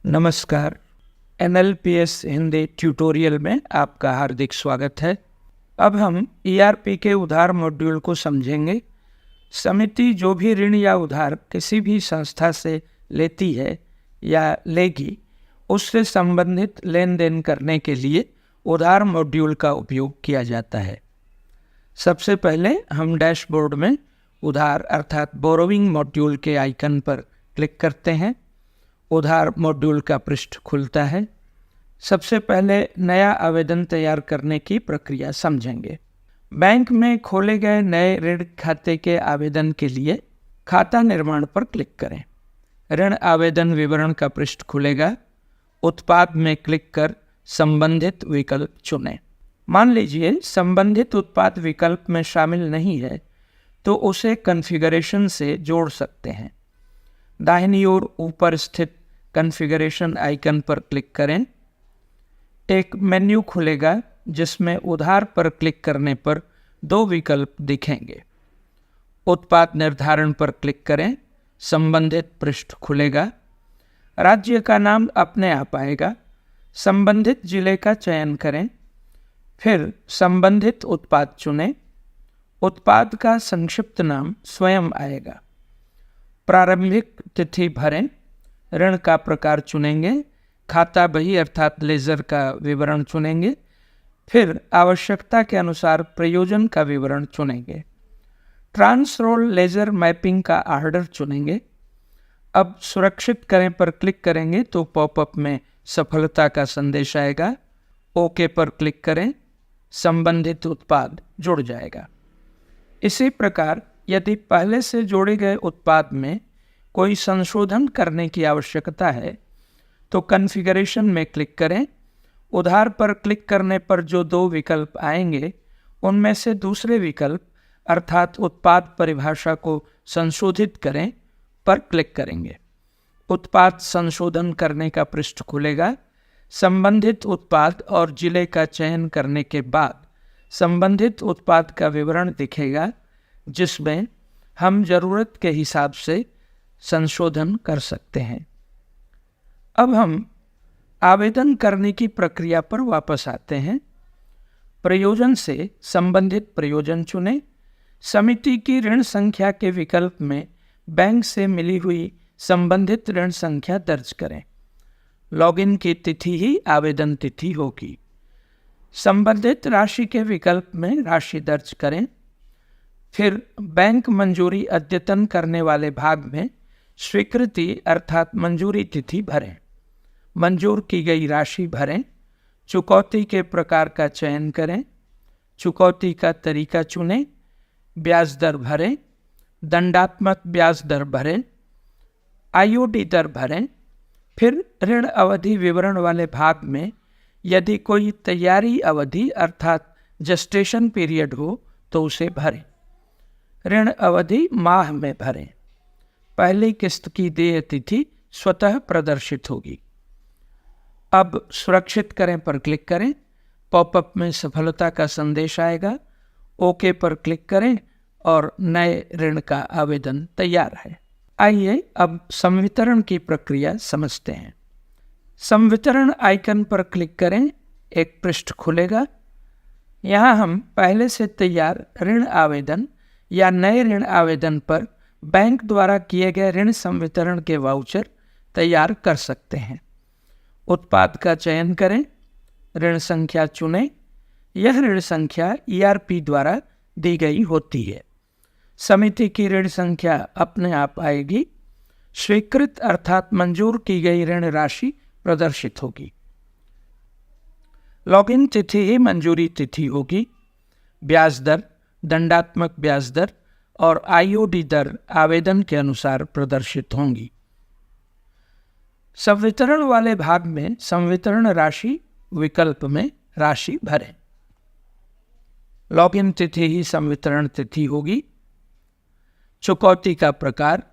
नमस्कार। NLPS Hindi tutorial में आपका हार्दिक स्वागत है। अब हम ERP के उधार मॉड्यूल को समझेंगे। समिति जो भी ऋण या उधार किसी भी संस्था से लेती है या लेगी, उससे संबंधित लेन देन करने के लिए उधार मॉड्यूल का उपयोग किया जाता है। सबसे पहले हम डैशबोर्ड में उधार अर्थात बोरोविंग मॉड्यूल के आइकन पर क्लिक करते हैं। उधार मॉड्यूल का पृष्ठ खुलता है। सबसे पहले नया आवेदन तैयार करने की प्रक्रिया समझेंगे। बैंक में खोले गए नए ऋण खाते के आवेदन के लिए खाता निर्माण पर क्लिक करें। ऋण आवेदन विवरण का पृष्ठ खुलेगा। उत्पाद में क्लिक कर संबंधित विकल्प चुनें। मान लीजिए संबंधित उत्पाद विकल्प में शामिल नहीं है तो उसे कॉन्फ़िगरेशन से जोड़ सकते हैं। दाहिनी ओर ऊपर स्थित कॉन्फ़िगरेशन आइकन पर क्लिक करें। एक मेन्यू खुलेगा जिसमें उधार पर क्लिक करने पर दो विकल्प दिखेंगे। उत्पाद निर्धारण पर क्लिक करें। संबंधित पृष्ठ खुलेगा। राज्य का नाम अपने आप आएगा। संबंधित जिले का चयन करें। फिर संबंधित उत्पाद चुनें। उत्पाद का संक्षिप्त नाम स्वयं आएगा। प्रारंभिक तिथि भरें। ऋण का प्रकार चुनेंगे। खाता बही अर्थात लेजर का विवरण चुनेंगे। फिर आवश्यकता के अनुसार प्रयोजन का विवरण चुनेंगे। ट्रांसरोल लेजर मैपिंग का ऑर्डर चुनेंगे। अब सुरक्षित करें पर क्लिक करेंगे तो पॉपअप में सफलता का संदेश आएगा। ओके पर क्लिक करें। संबंधित उत्पाद जुड़ जाएगा। इसी प्रकार यदि पहले से जोड़े गए उत्पाद में कोई संशोधन करने की आवश्यकता है तो कॉन्फ़िगरेशन में क्लिक करें। उधार पर क्लिक करने पर जो दो विकल्प आएंगे उनमें से दूसरे विकल्प अर्थात उत्पाद परिभाषा को संशोधित करें पर क्लिक करेंगे। उत्पाद संशोधन करने का पृष्ठ खुलेगा। संबंधित उत्पाद और जिले का चयन करने के बाद संबंधित उत्पाद का विवरण दिखेगा जिसमें हम ज़रूरत के हिसाब से संशोधन कर सकते हैं। अब हम आवेदन करने की प्रक्रिया पर वापस आते हैं। प्रयोजन से संबंधित प्रयोजन चुनें। समिति की ऋण संख्या के विकल्प में बैंक से मिली हुई संबंधित ऋण संख्या दर्ज करें। लॉगिन की तिथि ही आवेदन तिथि होगी। संबंधित राशि के विकल्प में राशि दर्ज करें। फिर बैंक मंजूरी अद्यतन करने वाले भाग में स्वीकृति अर्थात मंजूरी तिथि भरें। मंजूर की गई राशि भरें। चुकौती के प्रकार का चयन करें। चुकौती का तरीका चुनें। ब्याज दर भरें। दंडात्मक ब्याज दर भरें। IOD दर भरें। फिर ऋण अवधि विवरण वाले भाग में यदि कोई तैयारी अवधि अर्थात जेस्टेशन पीरियड हो तो उसे भरें। ऋण अवधि माह में भरें। पहली किस्त की देय तिथि स्वतः प्रदर्शित होगी। अब सुरक्षित करें पर क्लिक करें। पॉपअप में सफलता का संदेश आएगा। ओके पर क्लिक करें और नए ऋण का आवेदन तैयार है। आइए अब संवितरण की प्रक्रिया समझते हैं। संवितरण आइकन पर क्लिक करें। एक पृष्ठ खुलेगा। यहाँ हम पहले से तैयार ऋण आवेदन या नए ऋण आवेदन पर बैंक द्वारा किए गए ऋण संवितरण के वाउचर तैयार कर सकते हैं। उत्पाद का चयन करें। ऋण संख्या चुनें। यह ऋण संख्या ERP द्वारा दी गई होती है। समिति की ऋण संख्या अपने आप आएगी। स्वीकृत अर्थात मंजूर की गई ऋण राशि प्रदर्शित होगी। लॉगिन तिथि ही मंजूरी तिथि होगी। ब्याज दर, दंडात्मक ब्याज दर और IOD दर आवेदन के अनुसार प्रदर्शित होंगी। संवितरण वाले भाग में संवितरण राशि विकल्प में राशि भरें। लॉगिन तिथि ही संवितरण तिथि होगी। चुकौती का प्रकार,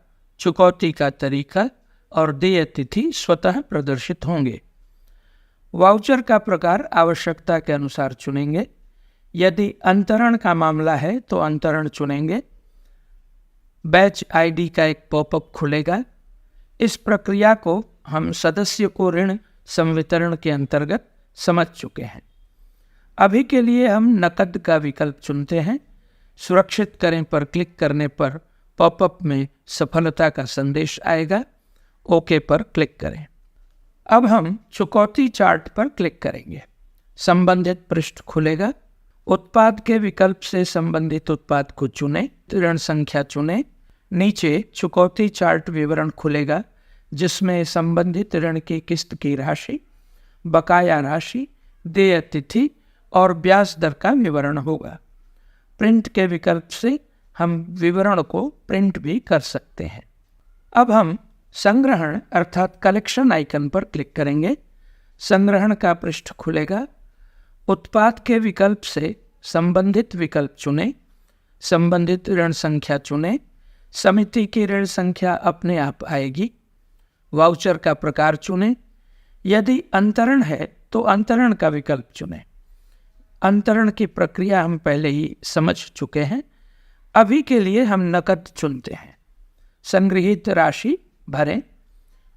चुकौती का तरीका और देय तिथि स्वतः प्रदर्शित होंगे। वाउचर का प्रकार आवश्यकता के अनुसार चुनेंगे। यदि अंतरण का मामला है तो अंतरण चुनेंगे। बैच ID का एक पॉपअप खुलेगा। इस प्रक्रिया को हम सदस्य को ऋण संवितरण के अंतर्गत समझ चुके हैं। अभी के लिए हम नकद का विकल्प चुनते हैं। सुरक्षित करें पर क्लिक करने पर पॉपअप में सफलता का संदेश आएगा। ओके पर क्लिक करें। अब हम चुकौती चार्ट पर क्लिक करेंगे। संबंधित पृष्ठ खुलेगा। उत्पाद के विकल्प से संबंधित उत्पाद को चुनें, ऋण संख्या चुनें। नीचे चुकौती चार्ट विवरण खुलेगा जिसमें संबंधित ऋण की किस्त की राशि, बकाया राशि, देय तिथि और ब्याज दर का विवरण होगा। प्रिंट के विकल्प से हम विवरण को प्रिंट भी कर सकते हैं। अब हम संग्रहण अर्थात कलेक्शन आइकन पर क्लिक करेंगे। संग्रहण का पृष्ठ खुलेगा। उत्पाद के विकल्प से संबंधित विकल्प चुनें, संबंधित ऋण संख्या चुनें। समिति की ऋण संख्या अपने आप आएगी। वाउचर का प्रकार चुनें। यदि अंतरण है तो अंतरण का विकल्प चुनें। अंतरण की प्रक्रिया हम पहले ही समझ चुके हैं। अभी के लिए हम नकद चुनते हैं। संग्रहित राशि भरें।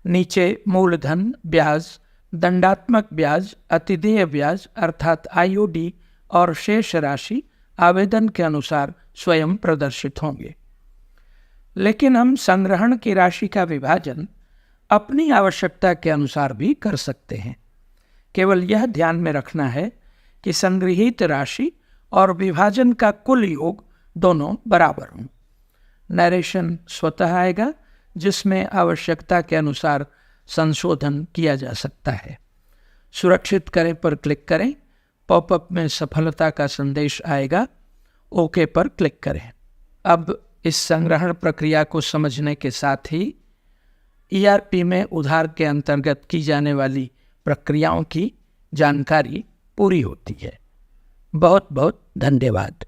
नीचे मूलधन, ब्याज, दंडात्मक ब्याज, अतिदेय ब्याज अर्थात IOD और शेष राशि आवेदन के अनुसार स्वयं प्रदर्शित होंगे। लेकिन हम संग्रहण की राशि का विभाजन अपनी आवश्यकता के अनुसार भी कर सकते हैं। केवल यह ध्यान में रखना है कि संग्रहित राशि और विभाजन का कुल योग दोनों बराबर हों। नरेशन स्वतः आएगा जिसमें आवश्यकता के अनुसार संशोधन किया जा सकता है। सुरक्षित करें पर क्लिक करें। पॉपअप में सफलता का संदेश आएगा। ओके पर क्लिक करें। अब इस संग्रहण प्रक्रिया को समझने के साथ ही ERP में उधार के अंतर्गत की जाने वाली प्रक्रियाओं की जानकारी पूरी होती है। बहुत बहुत धन्यवाद।